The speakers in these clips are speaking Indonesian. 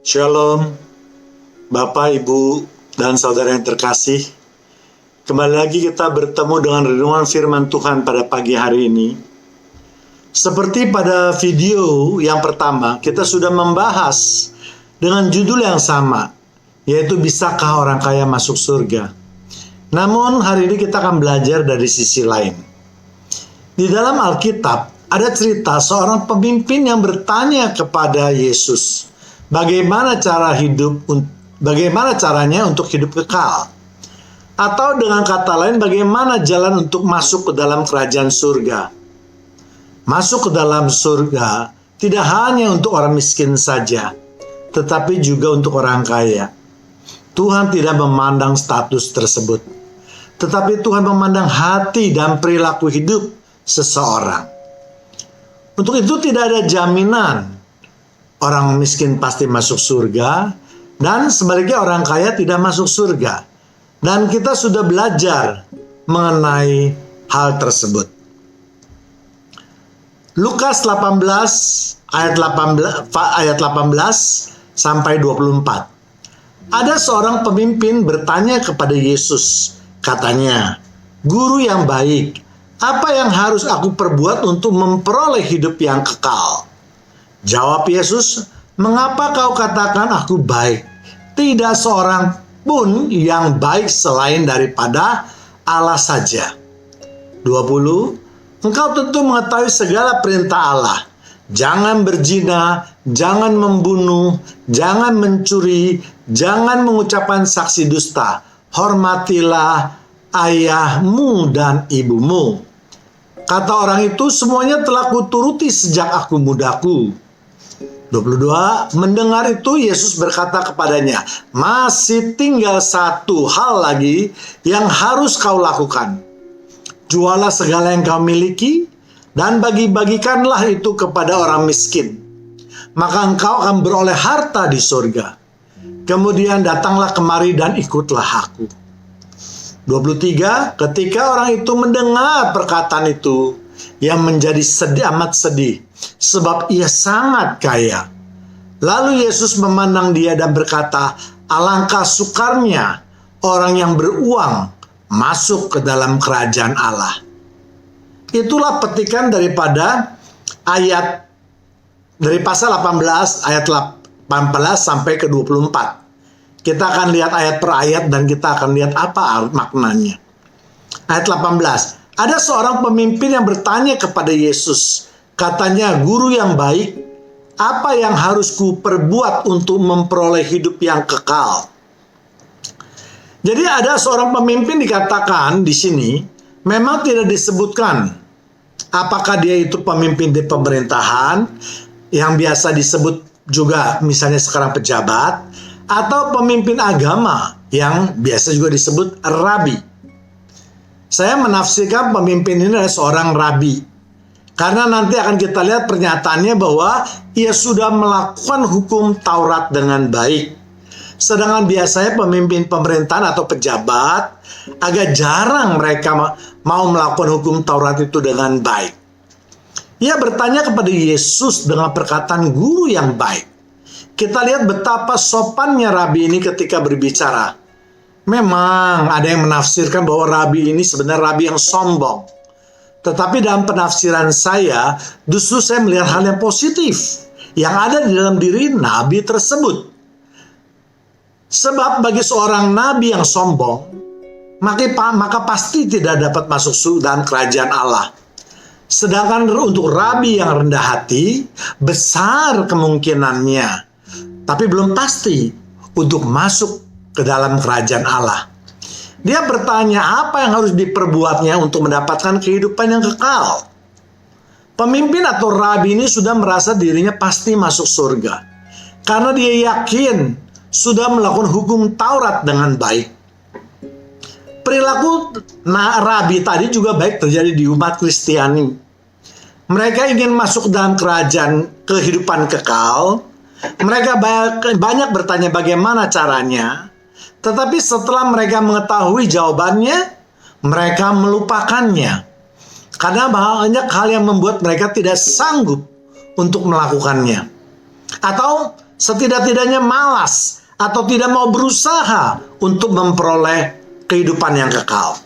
Shalom, Bapak, Ibu, dan saudara yang terkasih. Kembali lagi kita bertemu dengan renungan firman Tuhan pada pagi hari ini. Seperti pada video yang pertama, kita sudah membahas dengan judul yang sama, yaitu bisakah orang kaya masuk surga? Namun hari ini kita akan belajar dari sisi lain. Di dalam Alkitab ada cerita seorang pemimpin yang bertanya kepada Yesus, bagaimana caranya untuk hidup kekal? Atau dengan kata lain, bagaimana jalan untuk masuk ke dalam kerajaan surga? Masuk ke dalam surga tidak hanya untuk orang miskin saja, tetapi juga untuk orang kaya. Tuhan tidak memandang status tersebut, tetapi Tuhan memandang hati dan perilaku hidup seseorang. Untuk itu tidak ada jaminan orang miskin pasti masuk surga, dan sebaliknya orang kaya tidak masuk surga. Dan kita sudah belajar mengenai hal tersebut. Lukas 18 ayat 18 sampai 24. Ada seorang pemimpin bertanya kepada Yesus, katanya, "Guru yang baik, apa yang harus aku perbuat untuk memperoleh hidup yang kekal?" Jawab Yesus, "Mengapa kau katakan aku baik? Tidak seorang pun yang baik selain daripada Allah saja." 20. Engkau tentu mengetahui segala perintah Allah. Jangan berzina, jangan membunuh, jangan mencuri, jangan mengucapkan saksi dusta. Hormatilah ayahmu dan ibumu. Kata orang itu, semuanya telah kuturuti sejak aku mudaku. 22. Mendengar itu Yesus berkata kepadanya, masih tinggal satu hal lagi yang harus kau lakukan. Jualah segala yang kau miliki dan bagi-bagikanlah itu kepada orang miskin. Maka engkau akan beroleh harta di surga. Kemudian datanglah kemari dan ikutlah aku. 23. Ketika orang itu mendengar perkataan itu, yang menjadi amat sedih, sebab ia sangat kaya. Lalu Yesus memandang dia dan berkata, alangkah sukarnya orang yang beruang masuk ke dalam kerajaan Allah. Itulah petikan daripada ayat dari pasal 18 ayat 18 sampai ke 24. Kita akan lihat ayat per ayat dan kita akan lihat apa maknanya. Ayat 18. Ada seorang pemimpin yang bertanya kepada Yesus. Katanya, "Guru yang baik, apa yang harus ku perbuat untuk memperoleh hidup yang kekal?" Jadi ada seorang pemimpin dikatakan di sini, memang tidak disebutkan apakah dia itu pemimpin di pemerintahan, yang biasa disebut juga misalnya sekarang pejabat, atau pemimpin agama yang biasa juga disebut rabi. Saya menafsirkan pemimpin ini adalah seorang rabi. Karena nanti akan kita lihat pernyataannya bahwa ia sudah melakukan hukum Taurat dengan baik. Sedangkan biasanya pemimpin pemerintahan atau pejabat agak jarang mereka mau melakukan hukum Taurat itu dengan baik. Ia bertanya kepada Yesus dengan perkataan guru yang baik. Kita lihat betapa sopannya rabi ini ketika berbicara. Memang ada yang menafsirkan bahwa rabi ini sebenarnya rabi yang sombong. Tetapi dalam penafsiran saya, justru saya melihat hal yang positif yang ada di dalam diri nabi tersebut. Sebab bagi seorang nabi yang sombong, maka pasti tidak dapat masuk dalam kerajaan Allah. Sedangkan untuk rabi yang rendah hati, besar kemungkinannya, tapi belum pasti untuk masuk ke dalam kerajaan Allah. Dia bertanya apa yang harus diperbuatnya untuk mendapatkan kehidupan yang kekal. Pemimpin atau rabi ini sudah merasa dirinya pasti masuk surga. Karena dia yakin sudah melakukan hukum Taurat dengan baik. Perilaku rabi tadi juga baik terjadi di umat Kristiani. Mereka ingin masuk dalam kerajaan kehidupan kekal. Mereka banyak bertanya bagaimana caranya. Tetapi setelah mereka mengetahui jawabannya, mereka melupakannya. Karena banyak hal yang membuat mereka tidak sanggup untuk melakukannya. Atau setidak-tidaknya malas atau tidak mau berusaha untuk memperoleh kehidupan yang kekal.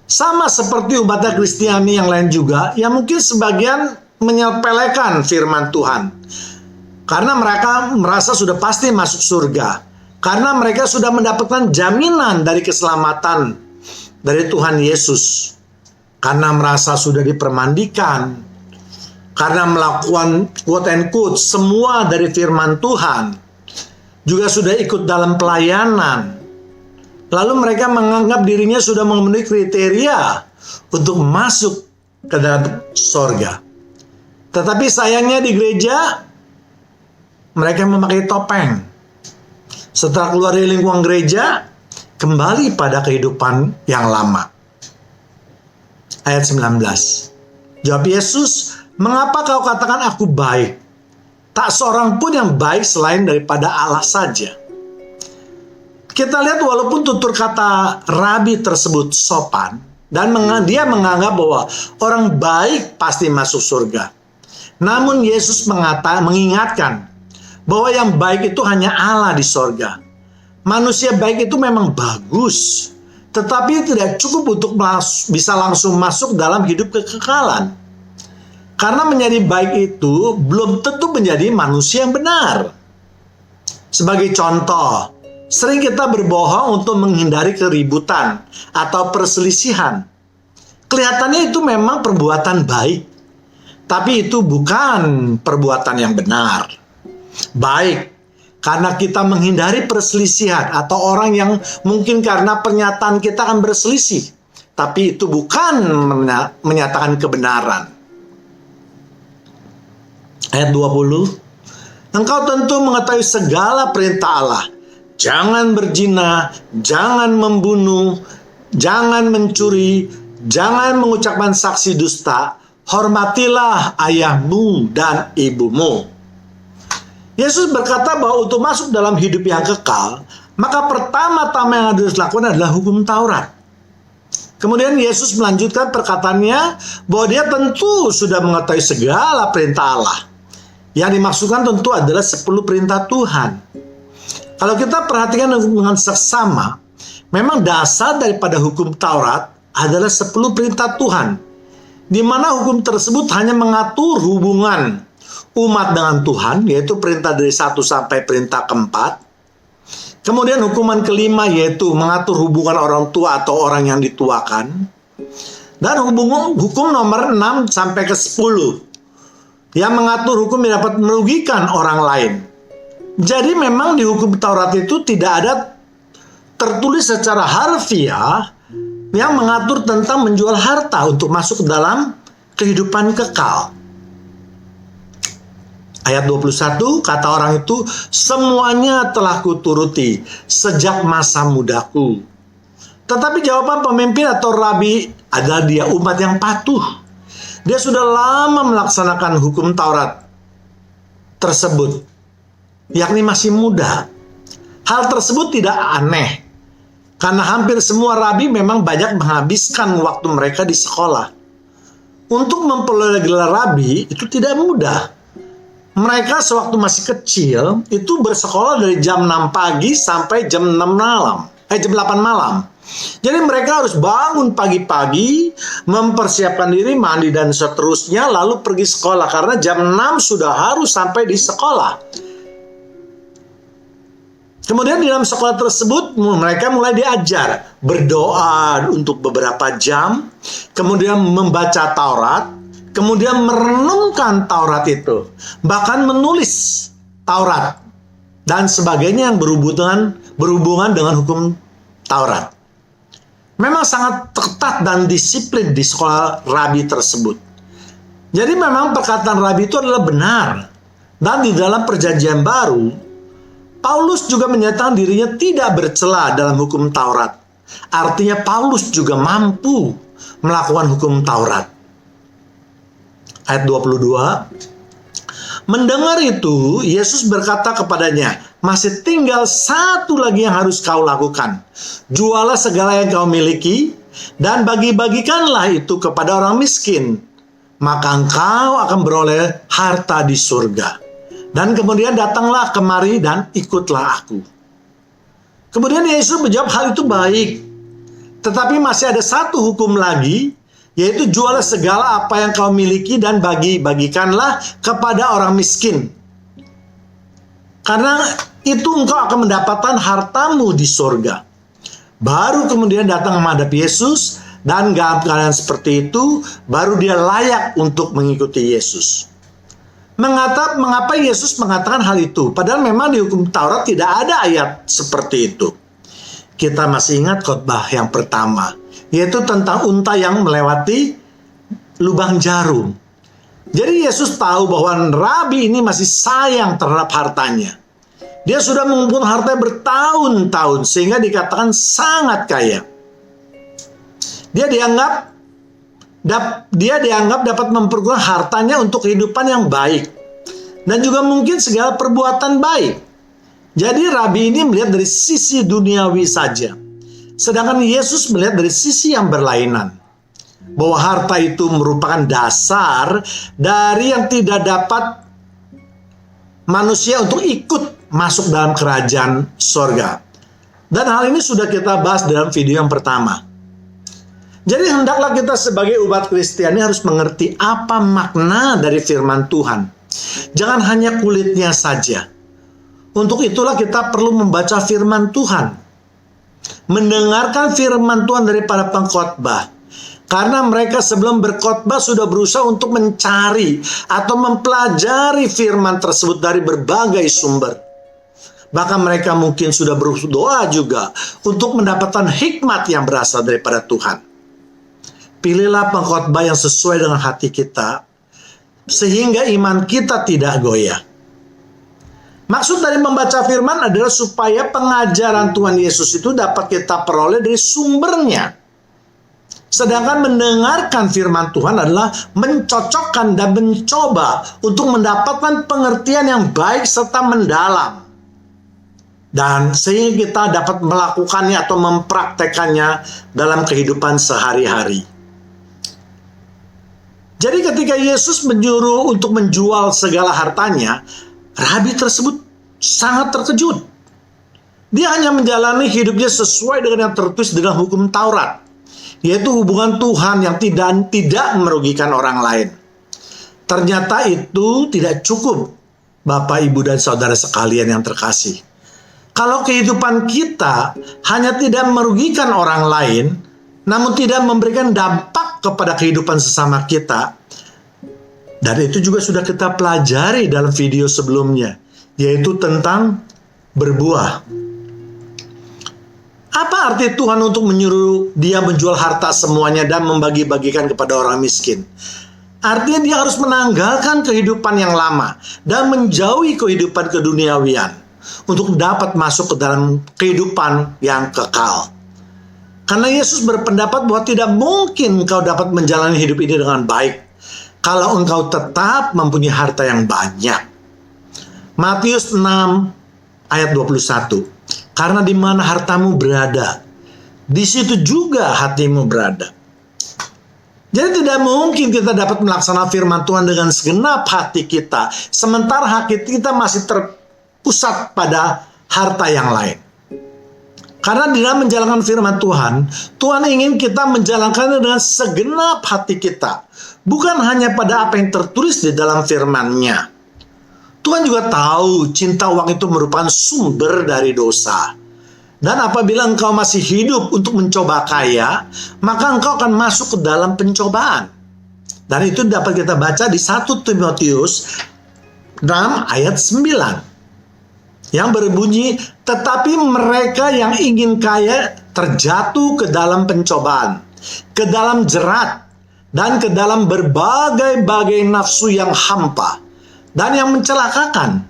Sama seperti umat Kristiani yang lain juga, yang mungkin sebagian menyepelekan firman Tuhan. Karena mereka merasa sudah pasti masuk surga. Karena mereka sudah mendapatkan jaminan dari keselamatan dari Tuhan Yesus. Karena merasa sudah dipermandikan. Karena melakukan quote and quote semua dari firman Tuhan. Juga sudah ikut dalam pelayanan. Lalu mereka menganggap dirinya sudah memenuhi kriteria untuk masuk ke dalam sorga. Tetapi sayangnya di gereja, mereka memakai topeng. Setelah keluar dari lingkungan gereja, kembali pada kehidupan yang lama. Ayat 19. Jawab Yesus, "Mengapa kau katakan aku baik? Tak seorang pun yang baik selain daripada Allah saja." Kita lihat walaupun tutur kata rabi tersebut sopan, dan dia menganggap bahwa orang baik pasti masuk surga. Namun Yesus mengingatkan bahwa yang baik itu hanya Allah di surga. Manusia baik itu memang bagus, tetapi tidak cukup untuk bisa langsung masuk dalam hidup kekekalan. Karena menjadi baik itu belum tentu menjadi manusia yang benar. Sebagai contoh, sering kita berbohong untuk menghindari keributan atau perselisihan. Kelihatannya itu memang perbuatan baik, tapi itu bukan perbuatan yang benar. Baik, karena kita menghindari perselisihan atau orang yang mungkin karena pernyataan kita akan berselisih, tapi itu bukan menyatakan kebenaran. Ayat 20, "Engkau tentu mengetahui segala perintah Allah. Jangan berzina, jangan membunuh, jangan mencuri, jangan mengucapkan saksi dusta, hormatilah ayahmu dan ibumu." Yesus berkata bahwa untuk masuk dalam hidup yang kekal, maka pertama-tama yang harus dilakukan adalah hukum Taurat. Kemudian Yesus melanjutkan perkataannya bahwa dia tentu sudah mengetahui segala perintah Allah. Yang dimaksudkan tentu adalah 10 perintah Tuhan. Kalau kita perhatikan dengan seksama, memang dasar daripada hukum Taurat adalah 10 perintah Tuhan, di mana hukum tersebut hanya mengatur hubungan umat dengan Tuhan, yaitu perintah dari 1 sampai perintah keempat. Kemudian hukuman kelima yaitu mengatur hubungan orang tua atau orang yang dituakan. Dan hukum nomor 6 sampai ke 10 yang mengatur hukum yang dapat merugikan orang lain. Jadi memang di hukum Taurat itu tidak ada tertulis secara harfiah yang mengatur tentang menjual harta untuk masuk ke dalam kehidupan kekal. Ayat 21, kata orang itu, "Semuanya telah kuturuti sejak masa mudaku." Tetapi jawaban pemimpin atau rabi adalah dia umat yang patuh. Dia sudah lama melaksanakan hukum Taurat tersebut, yakni masih muda. Hal tersebut tidak aneh, karena hampir semua rabi memang banyak menghabiskan waktu mereka di sekolah. Untuk memperoleh gelar rabi itu tidak mudah. Mereka sewaktu masih kecil itu bersekolah dari jam 6 pagi sampai jam 8 malam. Jadi mereka harus bangun pagi-pagi, mempersiapkan diri, mandi dan seterusnya, lalu pergi sekolah. Karena jam 6 sudah harus sampai di sekolah. Kemudian di dalam sekolah tersebut mereka mulai diajar berdoa untuk beberapa jam, kemudian membaca Taurat, kemudian merenungkan Taurat itu, bahkan menulis Taurat dan sebagainya yang berhubungan dengan hukum Taurat. Memang sangat ketat dan disiplin di sekolah rabi tersebut. Jadi memang perkataan rabi itu adalah benar. Dan di dalam perjanjian baru, Paulus juga menyatakan dirinya tidak bercela dalam hukum Taurat. Artinya Paulus juga mampu melakukan hukum Taurat. Ayat 22, mendengar itu, Yesus berkata kepadanya, "Masih tinggal satu lagi yang harus kau lakukan. Jualah segala yang kau miliki, dan bagi-bagikanlah itu kepada orang miskin. Maka engkau akan beroleh harta di surga. Dan kemudian datanglah kemari dan ikutlah aku. Kemudian Yesus menjawab, hal itu baik. Tetapi masih ada satu hukum lagi, yaitu jualah segala apa yang kau miliki dan bagikanlah kepada orang miskin. Karena itu engkau akan mendapatkan hartamu di sorga. Baru kemudian datang menghadap Yesus, dan dalam keadaan seperti itu, baru dia layak untuk mengikuti Yesus. Mengapa Yesus mengatakan hal itu? Padahal memang di hukum Taurat tidak ada ayat seperti itu. Kita masih ingat khotbah yang pertama, yaitu tentang unta yang melewati lubang jarum. Jadi Yesus tahu bahwa Rabi ini masih sayang terhadap hartanya. Dia sudah mengumpulkan harta bertahun-tahun sehingga dikatakan sangat kaya. Dia dianggap dapat mempergunakan hartanya untuk kehidupan yang baik dan juga mungkin segala perbuatan baik. Jadi Rabi ini melihat dari sisi duniawi saja, sedangkan Yesus melihat dari sisi yang berlainan, bahwa harta itu merupakan dasar dari yang tidak dapat manusia untuk ikut masuk dalam kerajaan sorga. Dan hal ini sudah kita bahas dalam video yang pertama. Jadi hendaklah kita sebagai umat Kristiani harus mengerti apa makna dari firman Tuhan. Jangan hanya kulitnya saja. Untuk itulah kita perlu membaca firman Tuhan. Mendengarkan firman Tuhan dari para pengkhotbah. Karena mereka sebelum berkhotbah sudah berusaha untuk mencari atau mempelajari firman tersebut dari berbagai sumber. Bahkan mereka mungkin sudah berdoa juga untuk mendapatkan hikmat yang berasal daripada Tuhan. Pilihlah pengkhotbah yang sesuai dengan hati kita, sehingga iman kita tidak goyah. Maksud dari membaca firman adalah supaya pengajaran Tuhan Yesus itu dapat kita peroleh dari sumbernya. Sedangkan mendengarkan firman Tuhan adalah mencocokkan dan mencoba untuk mendapatkan pengertian yang baik serta mendalam. Dan sehingga kita dapat melakukannya atau mempraktekannya dalam kehidupan sehari-hari. Jadi ketika Yesus menyuruh untuk menjual segala hartanya, Rabi tersebut sangat terkejut. Dia hanya menjalani hidupnya sesuai dengan yang tertulis dalam hukum Taurat, yaitu hubungan Tuhan yang tidak merugikan orang lain. Ternyata itu tidak cukup, Bapak, Ibu, dan saudara sekalian yang terkasih. Kalau kehidupan kita hanya tidak merugikan orang lain, namun tidak memberikan dampak kepada kehidupan sesama kita, dan itu juga sudah kita pelajari dalam video sebelumnya, yaitu tentang berbuah. Apa arti Tuhan untuk menyuruh dia menjual harta semuanya dan membagi-bagikan kepada orang miskin? Artinya dia harus menanggalkan kehidupan yang lama dan menjauhi kehidupan keduniawian untuk dapat masuk ke dalam kehidupan yang kekal. Karena Yesus berpendapat bahwa tidak mungkin engkau dapat menjalani hidup ini dengan baik kalau engkau tetap mempunyai harta yang banyak. Matius 6 ayat 21. Karena di mana hartamu berada, di situ juga hatimu berada. Jadi tidak mungkin kita dapat melaksanakan firman Tuhan dengan segenap hati kita, sementara hati kita masih terpusat pada harta yang lain. Karena di dalam menjalankan firman Tuhan, Tuhan ingin kita menjalankannya dengan segenap hati kita, bukan hanya pada apa yang tertulis di dalam firman-Nya. Tuhan juga tahu cinta uang itu merupakan sumber dari dosa. Dan apabila engkau masih hidup untuk mencoba kaya, maka engkau akan masuk ke dalam pencobaan. Dan itu dapat kita baca di 1 Timotius 6 ayat 9. Yang berbunyi, tetapi mereka yang ingin kaya terjatuh ke dalam pencobaan, ke dalam jerat, dan ke dalam berbagai-bagai nafsu yang hampa, dan yang mencelakakan,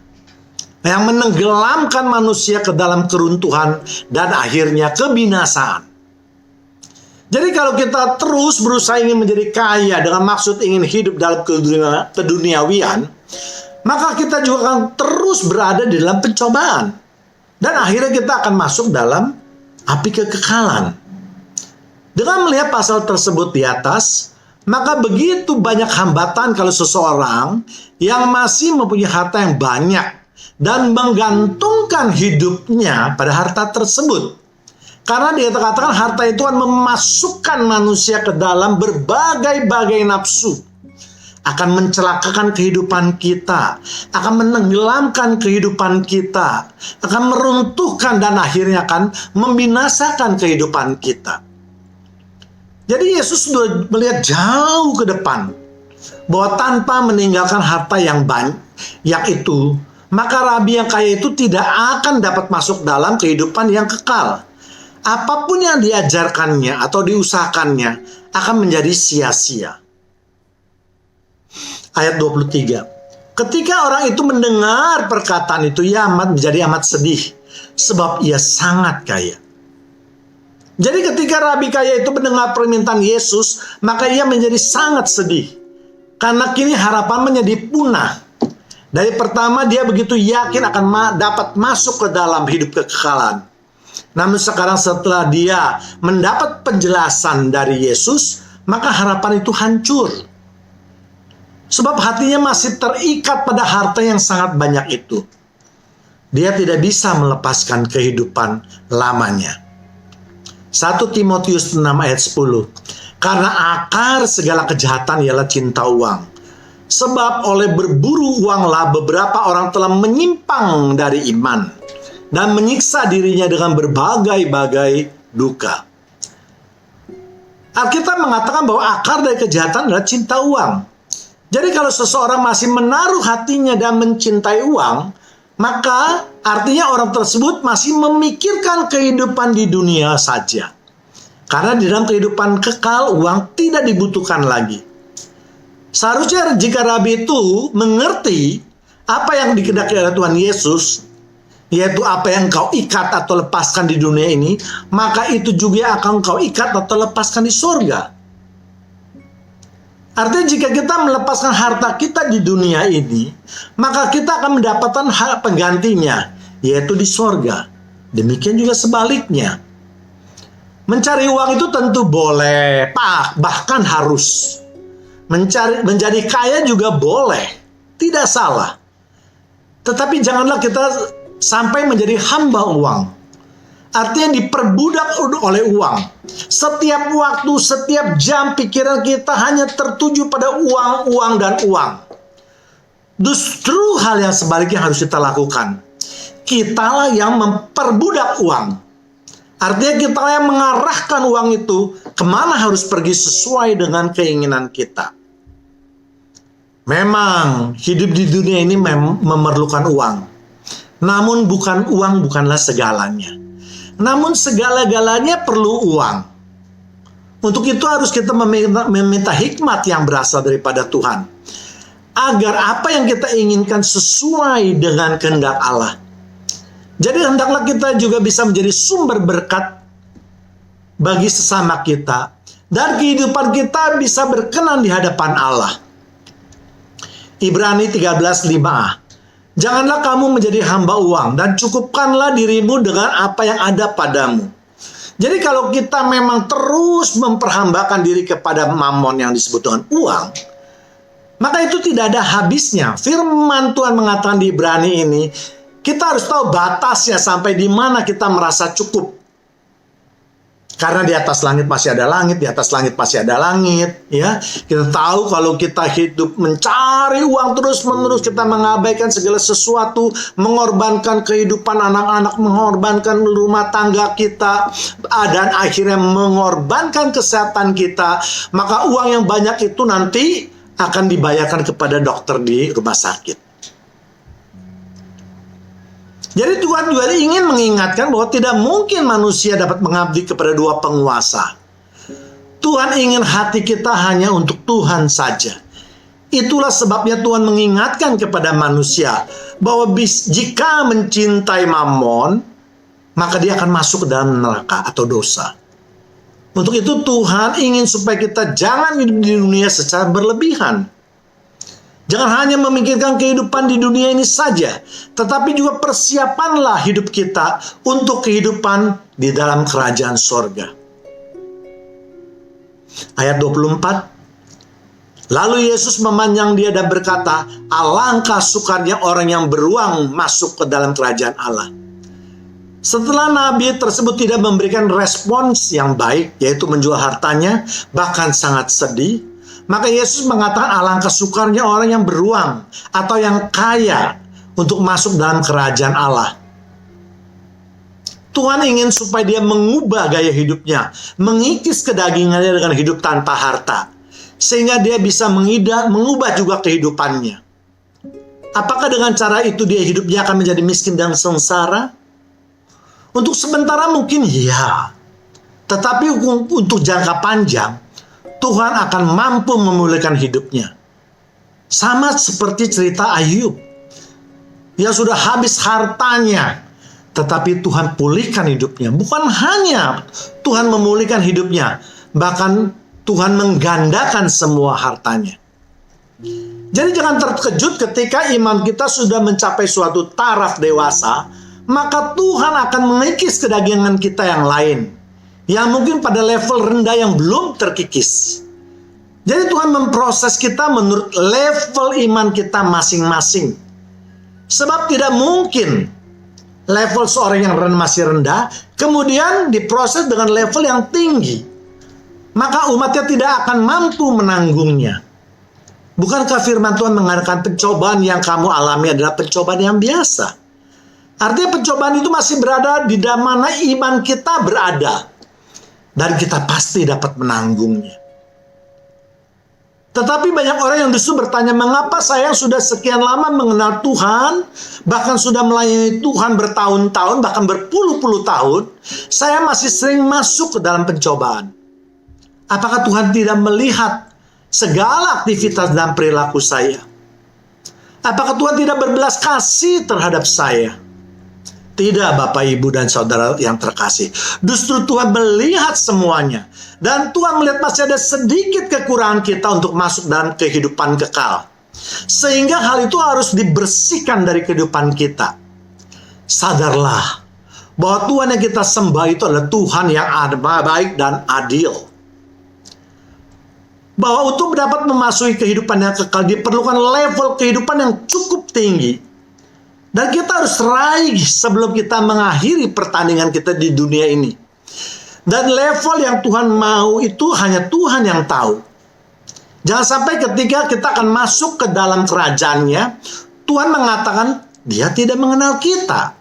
yang menenggelamkan manusia ke dalam keruntuhan dan akhirnya kebinasaan. Jadi kalau kita terus berusaha ingin menjadi kaya dengan maksud ingin hidup dalam keduniawian, maka kita juga akan terus berada di dalam pencobaan. Dan akhirnya kita akan masuk dalam api kekekalan. Dengan melihat pasal tersebut di atas, Maka begitu banyak hambatan kalau seseorang yang masih mempunyai harta yang banyak dan menggantungkan hidupnya pada harta tersebut. Karena dia katakan harta itu akan memasukkan manusia ke dalam berbagai-bagai nafsu. Akan mencelakakan kehidupan kita, akan menenggelamkan kehidupan kita, akan meruntuhkan dan akhirnya akan membinasakan kehidupan kita. Jadi Yesus sudah melihat jauh ke depan bahwa tanpa meninggalkan harta yang banyak itu, maka rabi yang kaya itu tidak akan dapat masuk dalam kehidupan yang kekal. Apapun yang diajarkannya atau diusahakannya akan menjadi sia-sia. Ayat 23. Ketika orang itu mendengar perkataan itu, ia menjadi amat sedih, sebab ia sangat kaya. Jadi ketika rabi kaya itu mendengar permintaan Yesus, maka ia menjadi sangat sedih. Karena kini harapan menjadi punah. Dari pertama dia begitu yakin akan dapat masuk ke dalam hidup kekekalan. Namun sekarang setelah dia mendapat penjelasan dari Yesus, maka harapan itu hancur. Sebab hatinya masih terikat pada harta yang sangat banyak itu. Dia tidak bisa melepaskan kehidupan lamanya. 1 Timotius 6 ayat 10. Karena akar segala kejahatan ialah cinta uang. Sebab oleh berburu uanglah beberapa orang telah menyimpang dari iman dan menyiksa dirinya dengan berbagai-bagai duka. Alkitab mengatakan bahwa akar dari kejahatan adalah cinta uang. Jadi kalau seseorang masih menaruh hatinya dan mencintai uang, maka artinya orang tersebut masih memikirkan kehidupan di dunia saja. Karena di dalam kehidupan kekal, uang tidak dibutuhkan lagi. Seharusnya jika rabi itu mengerti apa yang dikehendaki oleh Tuhan Yesus, yaitu apa yang kau ikat atau lepaskan di dunia ini, maka itu juga akan kau ikat atau lepaskan di surga. Artinya jika kita melepaskan harta kita di dunia ini, maka kita akan mendapatkan hak penggantinya, yaitu di surga. Demikian juga sebaliknya. Mencari uang itu tentu boleh, bahkan harus. Menjadi kaya juga boleh, tidak salah. Tetapi janganlah kita sampai menjadi hamba uang. Artinya diperbudak oleh uang. Setiap waktu, setiap jam pikiran kita hanya tertuju pada uang, uang, dan uang. Justru hal yang sebaliknya harus kita lakukan. Kitalah yang memperbudak uang. Artinya kita yang mengarahkan uang itu kemana harus pergi sesuai dengan keinginan kita. Memang hidup di dunia ini memerlukan uang. Namun uang bukanlah segalanya. Namun segala-galanya perlu uang. Untuk itu harus kita meminta hikmat yang berasal daripada Tuhan. Agar apa yang kita inginkan sesuai dengan kehendak Allah. Jadi hendaklah kita juga bisa menjadi sumber berkat bagi sesama kita. Dan kehidupan kita bisa berkenan di hadapan Allah. Ibrani 13:5a. Janganlah kamu menjadi hamba uang dan cukupkanlah dirimu dengan apa yang ada padamu. Jadi kalau kita memang terus memperhambakan diri kepada mamon yang disebut dengan uang, maka itu tidak ada habisnya. Firman Tuhan mengatakan di Ibrani ini, kita harus tahu batasnya sampai di mana kita merasa cukup. Karena di atas langit masih ada langit, di atas langit masih ada langit, ya. Kita tahu kalau kita hidup mencari uang terus-menerus, kita mengabaikan segala sesuatu, mengorbankan kehidupan anak-anak, mengorbankan rumah tangga kita, dan akhirnya mengorbankan kesehatan kita, maka uang yang banyak itu nanti akan dibayarkan kepada dokter di rumah sakit. Jadi Tuhan juga ingin mengingatkan bahwa tidak mungkin manusia dapat mengabdi kepada dua penguasa. Tuhan ingin hati kita hanya untuk Tuhan saja. Itulah sebabnya Tuhan mengingatkan kepada manusia bahwa jika mencintai mamon, maka dia akan masuk ke dalam neraka atau dosa. Untuk itu Tuhan ingin supaya kita jangan hidup di dunia secara berlebihan. Jangan hanya memikirkan kehidupan di dunia ini saja, tetapi juga persiapanlah hidup kita untuk kehidupan di dalam kerajaan sorga. Ayat 24, Lalu Yesus memandang dia dan berkata, alangkah sukanya orang yang beruang masuk ke dalam kerajaan Allah. Setelah nabi tersebut tidak memberikan respons yang baik, yaitu menjual hartanya, bahkan sangat sedih, maka Yesus mengatakan alangkah sukanya orang yang beruang atau yang kaya untuk masuk dalam kerajaan Allah. Tuhan ingin supaya dia mengubah gaya hidupnya, mengikis kedagingannya dengan hidup tanpa harta, sehingga dia bisa mengubah juga kehidupannya. Apakah dengan cara itu hidupnya akan menjadi miskin dan sengsara? Untuk sementara mungkin ya, tetapi untuk jangka panjang, Tuhan akan mampu memulihkan hidupnya. Sama seperti cerita Ayub, yang sudah habis hartanya, tetapi Tuhan pulihkan hidupnya. Bukan hanya Tuhan memulihkan hidupnya, bahkan Tuhan menggandakan semua hartanya. Jadi jangan terkejut ketika iman kita sudah mencapai suatu taraf dewasa, maka Tuhan akan mengikis kedagingan kita yang lain, yang mungkin pada level rendah yang belum terkikis. Jadi Tuhan memproses kita menurut level iman kita masing-masing. Sebab tidak mungkin level seorang yang masih rendah, kemudian diproses dengan level yang tinggi. Maka umatnya tidak akan mampu menanggungnya. Bukankah firman Tuhan mengatakan pencobaan yang kamu alami adalah pencobaan yang biasa? Artinya pencobaan itu masih berada di mana iman kita berada. Dan kita pasti dapat menanggungnya. Tetapi banyak orang yang justru bertanya, mengapa saya yang sudah sekian lama mengenal Tuhan, bahkan sudah melayani Tuhan bertahun-tahun, bahkan berpuluh-puluh tahun, saya masih sering masuk ke dalam pencobaan. Apakah Tuhan tidak melihat segala aktivitas dan perilaku saya? Apakah Tuhan tidak berbelas kasih terhadap saya? Tidak, Bapak, Ibu, dan Saudara yang terkasih. Justru Tuhan melihat semuanya. Dan Tuhan melihat masih ada sedikit kekurangan kita untuk masuk dalam kehidupan kekal. Sehingga hal itu harus dibersihkan dari kehidupan kita. Sadarlah bahwa Tuhan yang kita sembah itu adalah Tuhan yang baik dan adil. Bahwa untuk dapat memasuki kehidupan yang kekal diperlukan level kehidupan yang cukup tinggi. Dan kita harus raih sebelum kita mengakhiri pertandingan kita di dunia ini. Dan level yang Tuhan mau itu hanya Tuhan yang tahu. Jangan sampai ketika kita akan masuk ke dalam kerajaannya, Tuhan mengatakan dia tidak mengenal kita.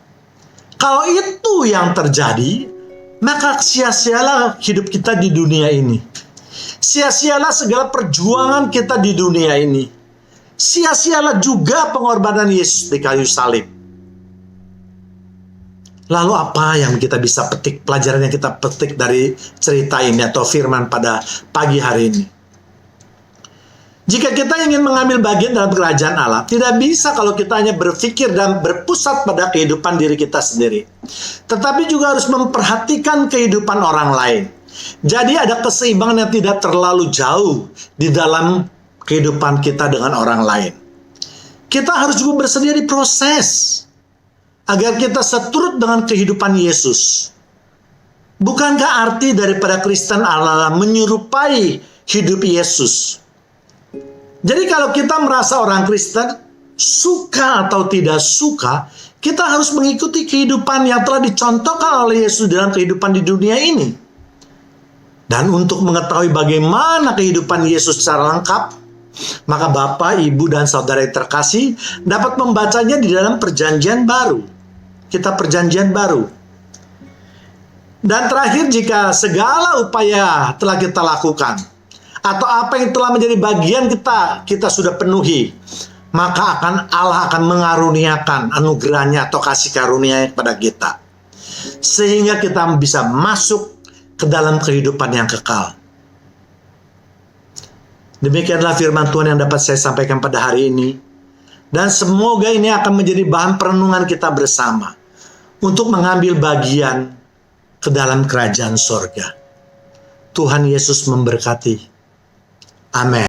Kalau itu yang terjadi, maka sia-sialah hidup kita di dunia ini. Sia-sialah segala perjuangan kita di dunia ini. Sia-sialah juga pengorbanan Yesus di kayu salib. Lalu apa yang kita bisa petik, pelajaran yang kita petik dari cerita ini atau firman pada pagi hari ini? Jika kita ingin mengambil bagian dalam kerajaan Allah, tidak bisa kalau kita hanya berpikir dan berpusat pada kehidupan diri kita sendiri. Tetapi juga harus memperhatikan kehidupan orang lain. Jadi ada keseimbangan yang tidak terlalu jauh di dalam kehidupan kita dengan orang lain. Kita harus juga bersedia diproses agar kita seturut dengan kehidupan Yesus. Bukankah arti daripada Kristen adalah menyerupai hidup Yesus? Jadi kalau kita merasa orang Kristen, suka atau tidak suka, kita harus mengikuti kehidupan yang telah dicontohkan oleh Yesus dalam kehidupan di dunia ini. Dan untuk mengetahui bagaimana kehidupan Yesus secara lengkap, maka Bapak, Ibu, dan Saudara yang terkasih dapat membacanya di dalam Perjanjian Baru. Kitab Perjanjian Baru. Dan terakhir, jika segala upaya telah kita lakukan, atau apa yang telah menjadi bagian kita sudah penuhi, maka Allah akan mengaruniakan anugerahnya atau kasih karunia kepada kita. Sehingga kita bisa masuk ke dalam kehidupan yang kekal. Demikianlah firman Tuhan yang dapat saya sampaikan pada hari ini. Dan semoga ini akan menjadi bahan perenungan kita bersama untuk mengambil bagian ke dalam kerajaan sorga. Tuhan Yesus memberkati. Amin.